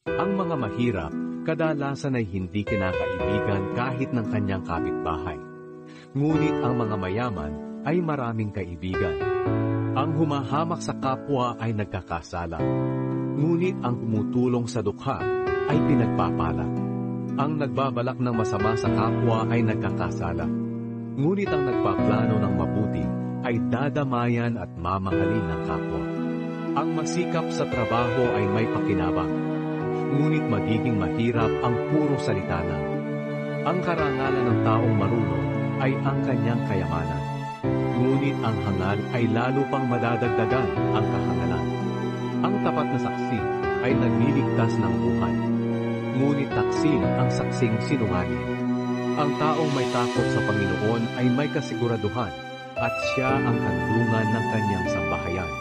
Ang mga mahirap, kadalasan ay hindi kinakaibigan kahit ng kanyang kapitbahay. Ngunit ang mga mayaman ay maraming kaibigan. Ang humahamak sa kapwa ay nagkakasala. Ngunit ang tumutulong sa dukha ay pinagpapala. Ang nagbabalak ng masama sa kapwa ay nagkakasala. Ngunit ang nagpaplano ng mabuti ay dadamayan at mamahalin ng kapwa. Ang masikap sa trabaho ay may pakinabang. Ngunit magiging mahirap ang puro salita lang. Ang karangalan ng taong marunong ay ang kanyang kayamanan. Ngunit ang hangal ay lalo pang madadagdagan ang kahangalan. Ang tapat na saksi ay nagliligtas ng buhay. Ngunit taksil ang saksing sinungaling. Ang taong may takot sa Panginoon ay may kasiguraduhan at siya ang kandungan ng kanyang sambahayan.